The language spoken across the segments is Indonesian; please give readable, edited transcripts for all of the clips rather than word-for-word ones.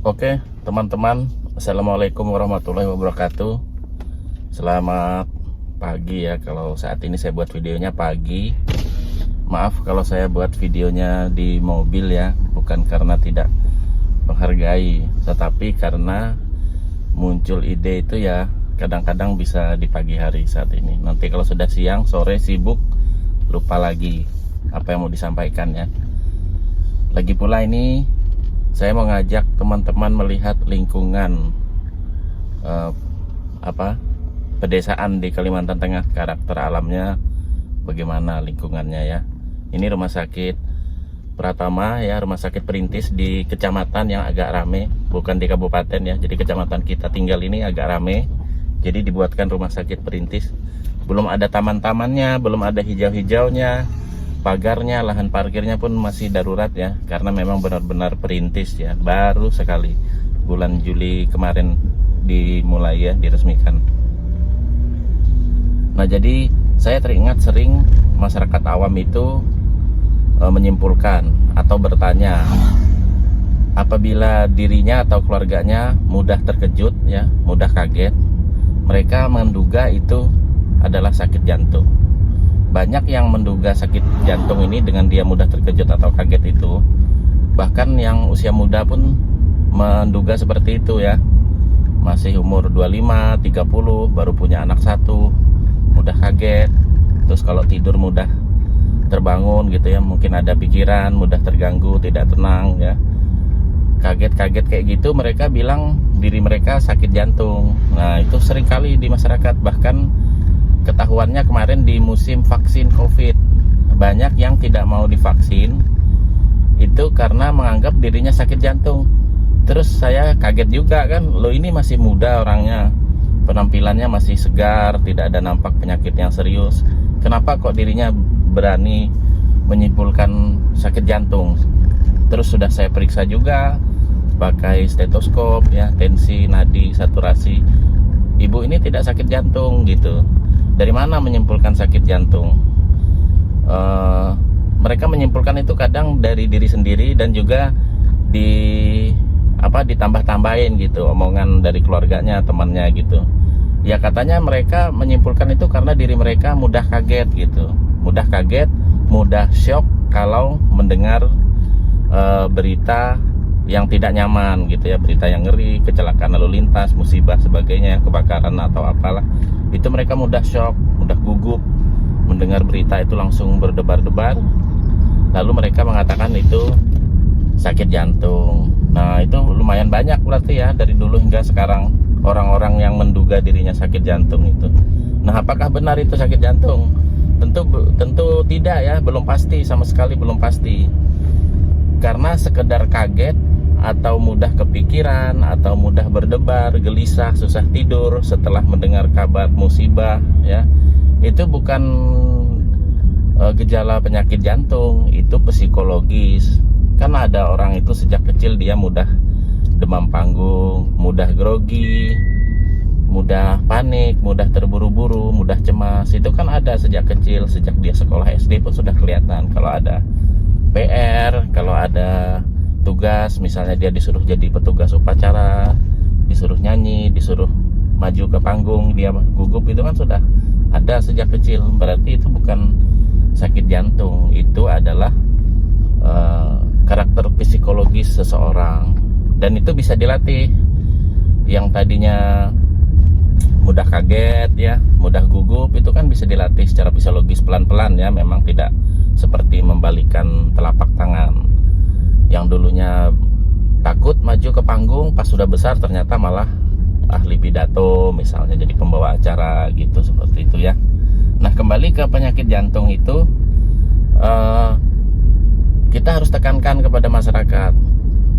Oke, teman-teman, assalamualaikum warahmatullahi wabarakatuh. Selamat pagi ya. Kalau saat ini saya buat videonya pagi. Maaf kalau saya buat videonya di mobil ya, bukan karena tidak menghargai, tetapi karena muncul ide itu ya kadang-kadang bisa di pagi hari saat ini. Nanti kalau sudah siang, sore sibuk, lupa lagi apa yang mau disampaikan ya. Lagi pula ini saya mau ngajak teman-teman melihat lingkungan pedesaan di Kalimantan Tengah, karakter alamnya bagaimana lingkungannya ya. Ini rumah sakit Pratama ya, rumah sakit perintis di kecamatan yang agak rame, bukan di kabupaten ya. Jadi kecamatan kita tinggal ini agak rame. Jadi dibuatkan rumah sakit perintis. Belum ada taman-tamannya, belum ada hijau-hijaunya. Pagarnya, lahan parkirnya pun masih darurat ya, karena memang benar-benar perintis ya, baru sekali bulan Juli kemarin dimulai ya, diresmikan. Nah, jadi saya teringat sering masyarakat awam itu menyimpulkan atau bertanya, apabila dirinya atau keluarganya mudah terkejut ya, mudah kaget, mereka menduga itu adalah sakit jantung. Banyak yang menduga sakit jantung ini dengan dia mudah terkejut atau kaget itu. Bahkan yang usia muda pun menduga seperti itu ya. Masih umur 25, 30, baru punya anak satu, mudah kaget. Terus kalau tidur mudah terbangun gitu ya, mungkin ada pikiran, mudah terganggu, tidak tenang ya. Kaget-kaget kayak gitu mereka bilang diri mereka sakit jantung. Nah, itu sering kali di masyarakat, bahkan ketahuannya kemarin di musim vaksin COVID, banyak yang tidak mau divaksin itu karena menganggap dirinya sakit jantung. Terus saya kaget juga kan, lo ini masih muda orangnya, penampilannya masih segar, tidak ada nampak penyakit yang serius, kenapa kok dirinya berani menyimpulkan sakit jantung? Terus sudah saya periksa juga pakai stetoskop ya, tensi, nadi, saturasi, ibu ini tidak sakit jantung gitu. Dari mana menyimpulkan sakit jantung? Mereka menyimpulkan itu kadang dari diri sendiri dan juga ditambah-tambahin gitu, omongan dari keluarganya, temannya gitu. Ya katanya mereka menyimpulkan itu karena diri mereka mudah kaget gitu, mudah kaget, mudah shock kalau mendengar berita yang tidak nyaman gitu ya, berita yang ngeri, kecelakaan lalu lintas, musibah sebagainya, kebakaran atau apalah, itu mereka mudah shock, mudah gugup mendengar berita itu, langsung berdebar-debar, lalu mereka mengatakan itu sakit jantung. Nah, itu lumayan banyak berarti ya, dari dulu hingga sekarang orang-orang yang menduga dirinya sakit jantung itu. Nah, apakah benar itu sakit jantung? Tentu tidak ya, belum pasti, sama sekali belum pasti. Karena sekedar kaget atau mudah kepikiran atau mudah berdebar, gelisah, susah tidur setelah mendengar kabar musibah ya, itu bukan gejala penyakit jantung, itu psikologis. Karena ada orang itu sejak kecil dia mudah demam panggung, mudah grogi, mudah panik, mudah terburu-buru, mudah cemas. Itu kan ada sejak kecil, sejak dia sekolah SD pun sudah kelihatan. Kalau ada PR, kalau ada tugas, misalnya dia disuruh jadi petugas upacara, disuruh nyanyi, disuruh maju ke panggung, dia gugup, itu kan sudah ada sejak kecil. Berarti itu bukan sakit jantung, itu adalah karakter psikologis seseorang, dan itu bisa dilatih. Yang tadinya mudah kaget ya, mudah gugup, itu kan bisa dilatih secara fisiologis pelan-pelan ya, memang tidak seperti membalikan telapak tangan. Yang dulunya takut maju ke panggung, pas sudah besar ternyata malah ahli pidato misalnya, jadi pembawa acara gitu, seperti itu ya. Nah, kembali ke penyakit jantung itu, kita harus tekankan kepada masyarakat,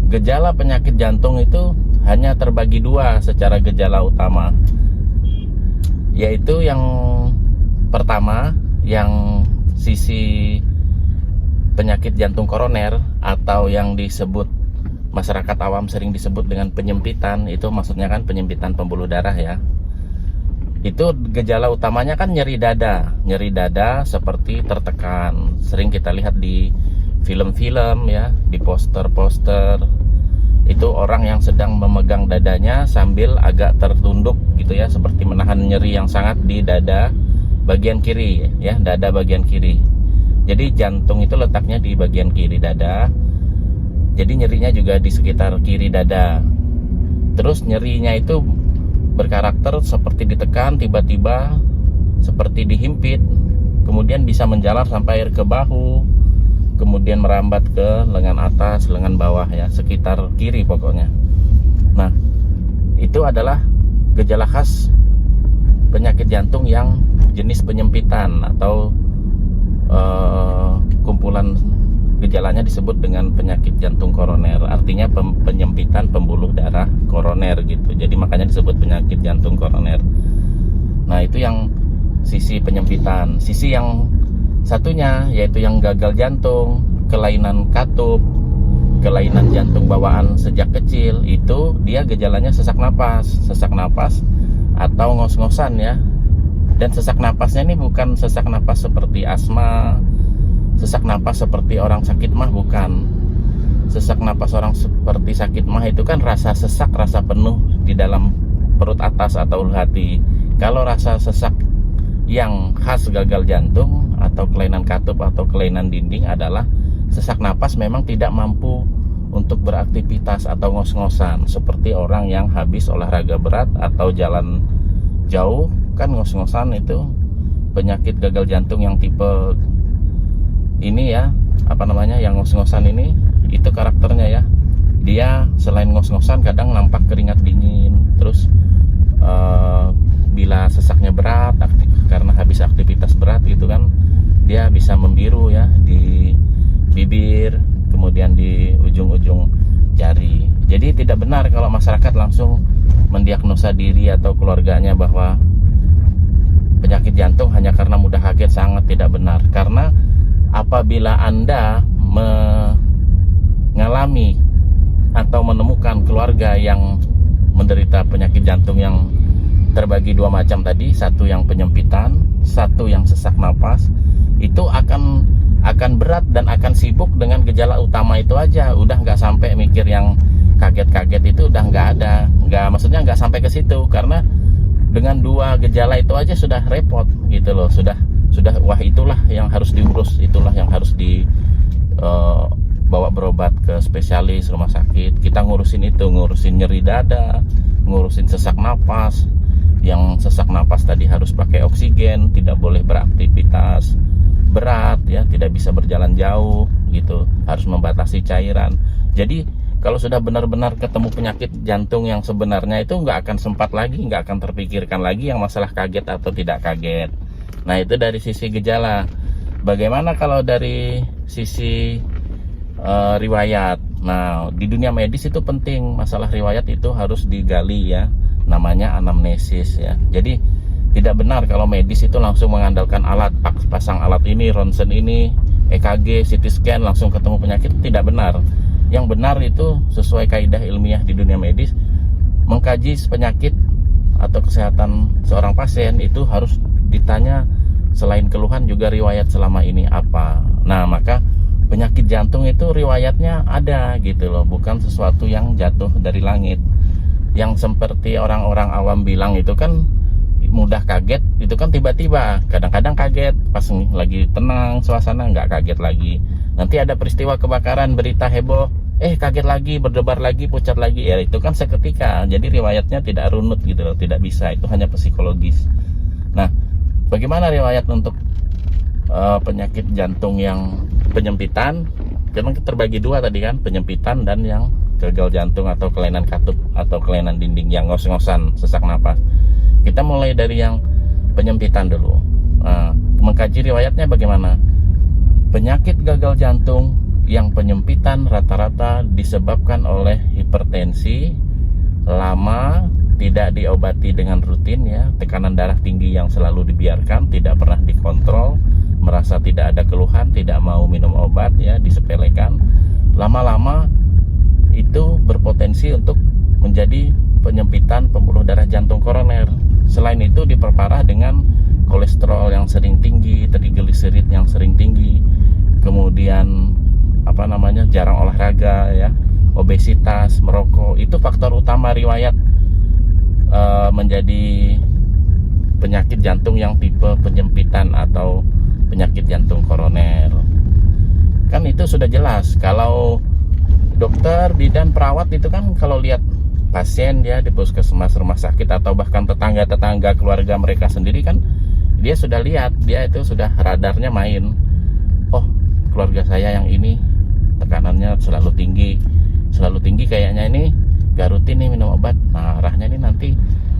gejala penyakit jantung itu hanya terbagi dua secara gejala utama, yaitu yang pertama, yang sisi penyakit jantung koroner atau yang disebut masyarakat awam sering disebut dengan penyempitan. Itu maksudnya kan penyempitan pembuluh darah ya. Itu gejala utamanya kan nyeri dada seperti tertekan. Sering kita lihat di film-film ya, di poster-poster Itu orang yang sedang memegang dadanya sambil agak tertunduk gitu ya, seperti menahan nyeri yang sangat di dada bagian kiri ya, dada bagian kiri. Jadi jantung itu letaknya di bagian kiri dada. Jadi nyerinya juga di sekitar kiri dada. Terus nyerinya itu berkarakter seperti ditekan, tiba-tiba seperti dihimpit, kemudian bisa menjalar sampai ke bahu, kemudian merambat ke lengan atas, lengan bawah ya, sekitar kiri pokoknya. Nah, itu adalah gejala khas penyakit jantung yang jenis penyempitan atau kumpulan gejalanya disebut dengan penyakit jantung koroner. Artinya penyempitan pembuluh darah koroner gitu. Jadi makanya disebut penyakit jantung koroner. Nah, itu yang sisi penyempitan. Sisi yang satunya yaitu yang gagal jantung, kelainan katup, kelainan jantung bawaan sejak kecil, itu dia gejalanya sesak napas atau ngos-ngosan ya. Dan sesak napasnya ini bukan sesak napas seperti asma, sesak napas seperti orang sakit mah, bukan. Sesak napas orang seperti sakit mah itu kan rasa sesak, rasa penuh di dalam perut atas atau ulu hati. Kalau rasa sesak yang khas gagal jantung atau kelainan katup atau kelainan dinding adalah sesak napas memang tidak mampu untuk beraktivitas atau ngos-ngosan, seperti orang yang habis olahraga berat atau jalan jauh kan ngos-ngosan. Itu penyakit gagal jantung yang tipe ini ya, apa namanya, yang ngos-ngosan ini, itu karakternya ya, dia selain ngos-ngosan kadang nampak keringat dingin. Terus bila sesaknya berat karena habis aktivitas berat gitu kan, dia bisa membiru ya di bibir, kemudian di ujung-ujung jari. Jadi tidak benar kalau masyarakat langsung mendiagnosa diri atau keluarganya bahwa penyakit jantung hanya karena mudah kaget. Sangat tidak benar. Karena apabila Anda mengalami atau menemukan keluarga yang menderita penyakit jantung yang terbagi dua macam tadi, satu yang penyempitan, satu yang sesak napas, itu akan berat dan akan sibuk dengan gejala utama itu aja. Udah nggak sampai mikir yang kaget-kaget itu, udah nggak ada, maksudnya nggak sampai ke situ. Karena dengan dua gejala itu aja sudah repot gitu loh, sudah wah itulah yang harus diurus, itulah yang harus bawa berobat ke spesialis rumah sakit. Kita ngurusin itu, ngurusin nyeri dada, ngurusin sesak napas. Yang sesak napas tadi harus pakai oksigen, tidak boleh beraktivitas berat ya, tidak bisa berjalan jauh gitu, harus membatasi cairan. Jadi kalau sudah benar-benar ketemu penyakit jantung yang sebenarnya, itu nggak akan sempat lagi, nggak akan terpikirkan lagi yang masalah kaget atau tidak kaget. Nah, itu dari sisi gejala. Bagaimana kalau dari sisi riwayat? Nah, di dunia medis itu penting, masalah riwayat itu harus digali ya, namanya anamnesis ya. Jadi tidak benar kalau medis itu langsung mengandalkan alat, pasang alat ini, ronsen ini, EKG, CT scan, langsung ketemu penyakit. Tidak benar. Yang benar itu sesuai kaidah ilmiah di dunia medis, mengkaji penyakit atau kesehatan seorang pasien itu harus ditanya selain keluhan juga riwayat selama ini apa. Nah, maka penyakit jantung itu riwayatnya ada gitu loh, bukan sesuatu yang jatuh dari langit. Yang seperti orang-orang awam bilang itu kan mudah kaget, itu kan tiba-tiba. Kadang-kadang kaget, pas lagi tenang suasana nggak kaget lagi. Nanti ada peristiwa kebakaran, berita heboh, kaget lagi, berdebar lagi, pucat lagi. Ya itu kan seketika. Jadi riwayatnya tidak runut gitu loh, tidak bisa. Itu hanya psikologis. Nah, bagaimana riwayat untuk penyakit jantung yang penyempitan? Memang terbagi dua tadi kan, penyempitan dan yang gagal jantung atau kelainan katup atau kelainan dinding yang ngos-ngosan, sesak napas. Kita mulai dari yang penyempitan dulu. Nah, mengkaji riwayatnya bagaimana? Penyakit gagal jantung yang penyempitan rata-rata disebabkan oleh hipertensi lama, tidak diobati dengan rutin ya, tekanan darah tinggi yang selalu dibiarkan, tidak pernah dikontrol, merasa tidak ada keluhan, tidak mau minum obat ya, disepelekan. Lama-lama itu berpotensi untuk menjadi penyempitan pembuluh darah jantung koroner. Selain itu diperparah dengan kolesterol yang sering tinggi, trigliserid yang sering tinggi, kemudian jarang olahraga ya, obesitas obesitas, merokok, itu faktor utama riwayat menjadi penyakit jantung yang tipe penyempitan atau penyakit jantung koroner. Kan itu sudah jelas. Kalau dokter, bidan, perawat itu kan kalau lihat pasien ya di puskesmas, rumah sakit, atau bahkan tetangga-tetangga keluarga mereka sendiri kan, dia sudah lihat, dia itu sudah radarnya main. Oh, keluarga saya yang ini tekanannya selalu tinggi kayaknya ini gak rutin nih minum obat. Nah, arahnya ini nanti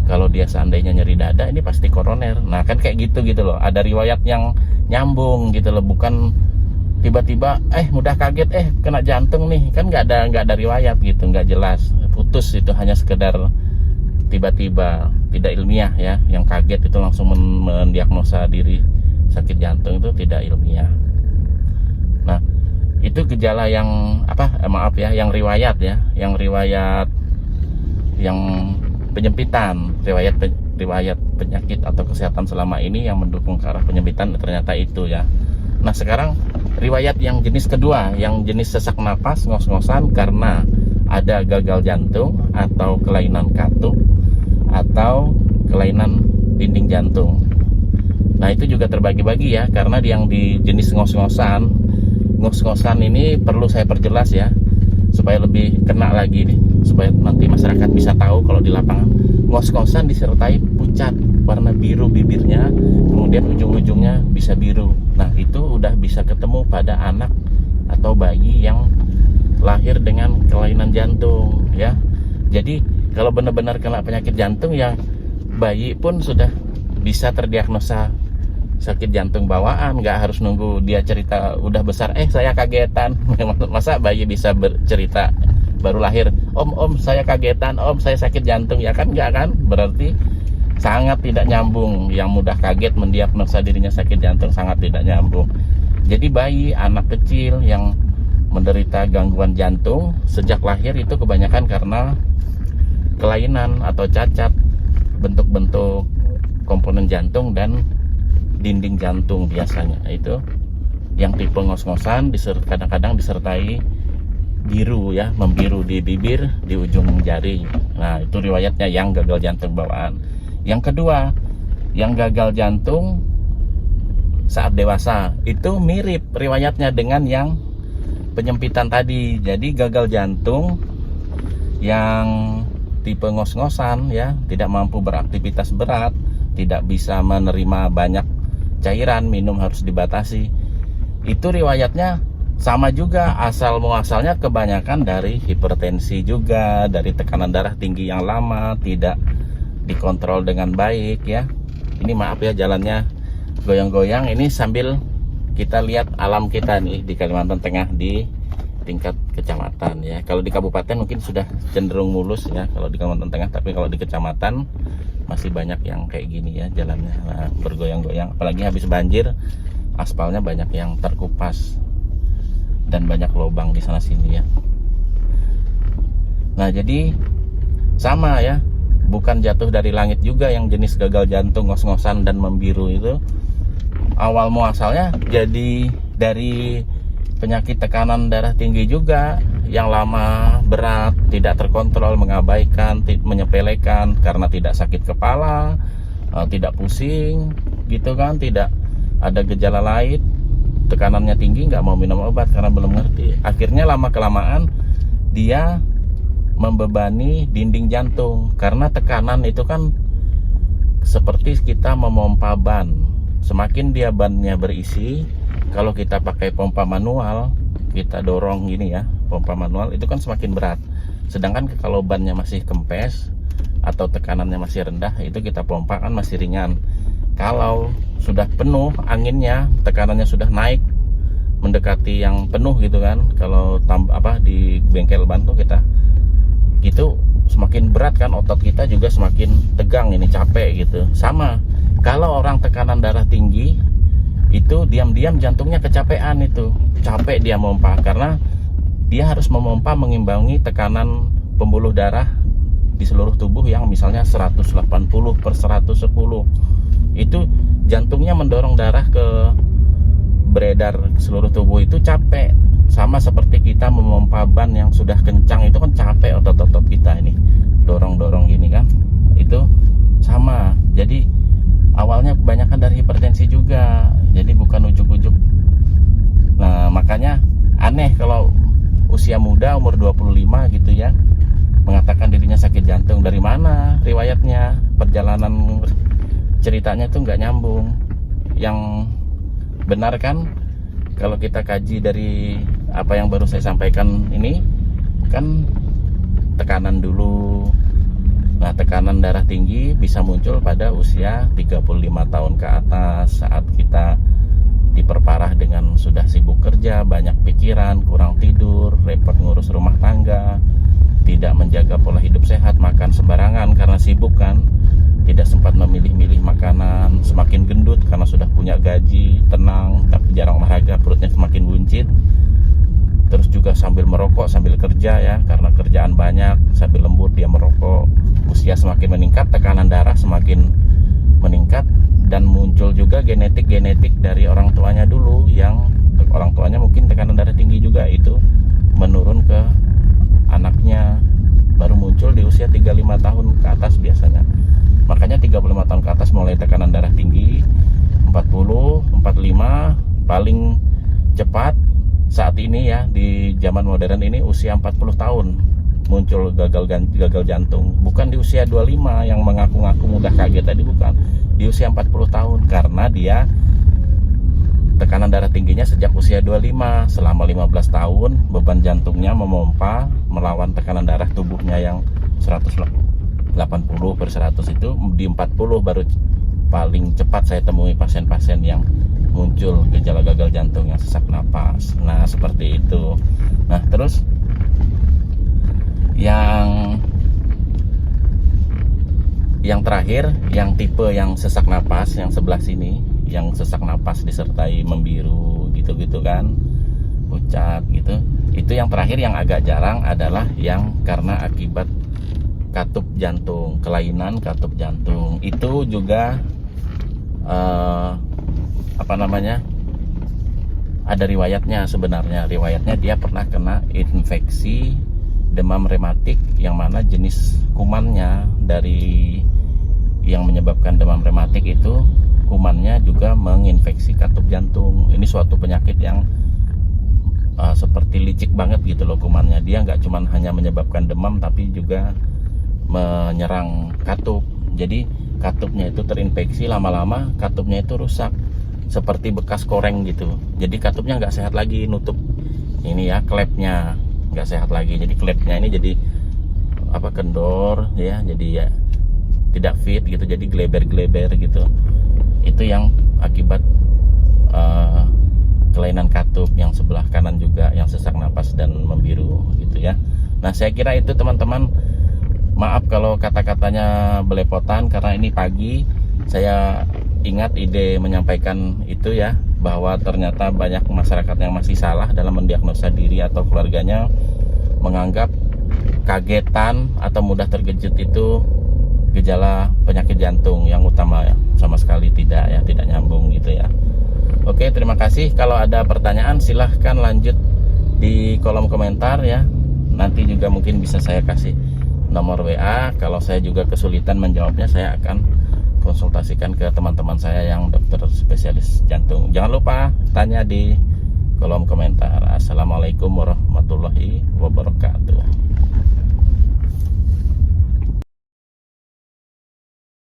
kalau dia seandainya nyeri dada ini pasti koroner. Nah, kan kayak gitu loh. Ada riwayat yang nyambung gitu loh, bukan tiba-tiba mudah kaget kena jantung nih. Kan nggak ada riwayat gitu, nggak jelas, putus. Itu hanya sekedar tiba-tiba, tidak ilmiah ya. Yang kaget itu langsung mendiagnosa diri sakit jantung, itu tidak ilmiah. Nah, itu gejala yang yang riwayat ya, yang penyempitan, riwayat penyakit atau kesehatan selama ini yang mendukung ke arah penyempitan, ternyata itu ya. Nah, sekarang riwayat yang jenis kedua, yang jenis sesak napas, ngos-ngosan karena ada gagal jantung atau kelainan katup atau kelainan dinding jantung. Nah, itu juga terbagi-bagi ya, karena yang di jenis ngos-ngosan ini perlu saya perjelas ya, supaya lebih kena lagi nih, supaya nanti masyarakat bisa tahu kalau di lapangan. Ngos-ngosan disertai pucat warna biru bibirnya, kemudian ujung-ujungnya bisa biru. Nah, itu udah bisa ketemu pada anak atau bayi yang lahir dengan kelainan jantung ya. Jadi kalau benar-benar kena penyakit jantung ya, bayi pun sudah bisa terdiagnosa sakit jantung bawaan, nggak harus nunggu dia cerita udah besar, saya kagetan. Masa bayi bisa bercerita baru lahir, om saya kagetan, om saya sakit jantung, ya kan nggak kan? Berarti sangat tidak nyambung. Yang mudah kaget mendiagnosa dirinya sakit jantung sangat tidak nyambung. Jadi bayi, anak kecil yang menderita gangguan jantung sejak lahir itu kebanyakan karena kelainan atau cacat bentuk-bentuk komponen jantung dan dinding jantung biasanya. Itu yang tipe ngos-ngosan, kadang-kadang disertai biru ya, membiru di bibir, di ujung jari. Nah, itu riwayatnya yang gagal jantung bawaan. Yang kedua, yang gagal jantung saat dewasa, itu mirip riwayatnya dengan yang penyempitan tadi. Jadi gagal jantung yang tipe ngos-ngosan ya, tidak mampu beraktivitas berat, tidak bisa menerima banyak cairan, minum harus dibatasi. Itu riwayatnya sama juga, asal muasalnya kebanyakan dari hipertensi juga, dari tekanan darah tinggi yang lama, tidak dikontrol dengan baik ya. Ini maaf ya jalannya goyang-goyang, ini sambil kita lihat alam kita nih di Kalimantan Tengah di tingkat kecamatan ya. Kalau di kabupaten mungkin sudah cenderung mulus ya kalau di Kalimantan Tengah, tapi kalau di kecamatan masih banyak yang kayak gini ya jalannya, bergoyang-goyang. Apalagi habis banjir, aspalnya banyak yang terkupas dan banyak lubang di sana sini ya. Nah, jadi sama ya, bukan jatuh dari langit juga yang jenis gagal jantung ngos-ngosan dan membiru itu. Awal muasalnya jadi dari penyakit tekanan darah tinggi juga yang lama, berat, tidak terkontrol, mengabaikan, menyepelekan karena tidak sakit kepala, tidak pusing gitu kan, tidak ada gejala lain, tekanannya tinggi, nggak mau minum obat karena belum ngerti. Akhirnya lama-kelamaan dia membebani dinding jantung, karena tekanan itu kan seperti kita memompa ban. Semakin dia bannya berisi, kalau kita pakai pompa manual, kita dorong gini ya, pompa manual itu kan semakin berat. Sedangkan kalau bannya masih kempes atau tekanannya masih rendah, itu kita pompa kan masih ringan. Kalau sudah penuh anginnya, tekanannya sudah naik mendekati yang penuh gitu kan, kalau di bengkel ban tuh kita gitu, semakin berat kan, otot kita juga semakin tegang, ini capek gitu. Sama kalau orang tekanan darah tinggi itu diam-diam jantungnya kecapean, itu capek dia mompa, karena dia harus memompa mengimbangi tekanan pembuluh darah di seluruh tubuh yang misalnya 180/110. Itu jantungnya mendorong darah ke beredar ke seluruh tubuh, itu capek. Sama seperti kita memompa ban yang sudah kencang, itu kan usia muda, umur 25 gitu ya, mengatakan dirinya sakit jantung. Dari mana riwayatnya? Perjalanan ceritanya tuh nggak nyambung. Yang benar kan kalau kita kaji dari apa yang baru saya sampaikan ini, kan tekanan dulu. Nah, tekanan darah tinggi bisa muncul pada usia 35 tahun ke atas, saat kita diperparah dengan sudah sibuk kerja, banyak pikiran, kurang tidur, repot ngurus rumah tangga, tidak menjaga pola hidup sehat, makan sembarangan karena sibuk kan, tidak sempat memilih-milih makanan, semakin gendut karena sudah punya gaji, tenang tapi jarang olahraga, perutnya semakin buncit. Terus juga sambil merokok, sambil kerja ya, karena kerjaan banyak, sambil lembur dia merokok. Usia semakin meningkat, tekanan darah semakin meningkat, dan muncul juga genetik dari orang tuanya dulu, yang orang tuanya mungkin tekanan darah tinggi juga, itu menurun ke anaknya, baru muncul di usia 35 tahun ke atas biasanya. Makanya 35 tahun ke atas mulai tekanan darah tinggi, 40, 45 paling cepat saat ini ya, di zaman modern ini usia 40 tahun muncul gagal jantung. Bukan di usia 25 yang mengaku-ngaku mudah kaget tadi, bukan. Di usia 40 tahun, karena dia tekanan darah tingginya sejak usia 25. Selama 15 tahun beban jantungnya memompa melawan tekanan darah tubuhnya yang 180/100 itu. Di 40 baru paling cepat saya temui pasien-pasien yang muncul gejala gagal jantung yang sesak napas. Nah, seperti itu. Nah, terus yang terakhir, yang tipe yang sesak napas yang sebelah sini, yang sesak napas disertai membiru gitu-gitu kan, pucat gitu. Itu yang terakhir yang agak jarang adalah yang karena akibat katup jantung, kelainan katup jantung. Itu juga ada riwayatnya sebenarnya. Riwayatnya dia pernah kena infeksi demam rematik, yang mana jenis kumannya dari yang menyebabkan demam rematik itu, kumannya juga menginfeksi katup jantung. Ini suatu penyakit yang seperti licik banget gitu loh kumannya. Dia nggak cuma hanya menyebabkan demam, tapi juga menyerang katup. Jadi katupnya itu terinfeksi, lama-lama katupnya itu rusak, seperti bekas koreng gitu. Jadi katupnya nggak sehat lagi, nutup ini ya, klepnya nggak sehat lagi. Jadi klepnya ini jadi kendor ya, jadi ya tidak fit gitu, jadi gleber-gleber gitu. Itu yang akibat kelainan katup. Yang sebelah kanan juga yang sesak napas dan membiru gitu ya. Nah, saya kira itu teman-teman. Maaf kalau kata-katanya belepotan, karena ini pagi saya ingat ide menyampaikan itu ya, bahwa ternyata banyak masyarakat yang masih salah dalam mendiagnosa diri atau keluarganya, menganggap kagetan atau mudah terkejut itu gejala penyakit jantung yang utama ya. Sama sekali tidak ya, tidak nyambung gitu ya. Oke, terima kasih. Kalau ada pertanyaan silahkan lanjut di kolom komentar ya. Nanti juga mungkin bisa saya kasih nomor WA. Kalau saya juga kesulitan menjawabnya, saya akan konsultasikan ke teman-teman saya yang dokter spesialis jantung. Jangan lupa tanya di kolom komentar. Assalamualaikum warahmatullahi wabarakatuh.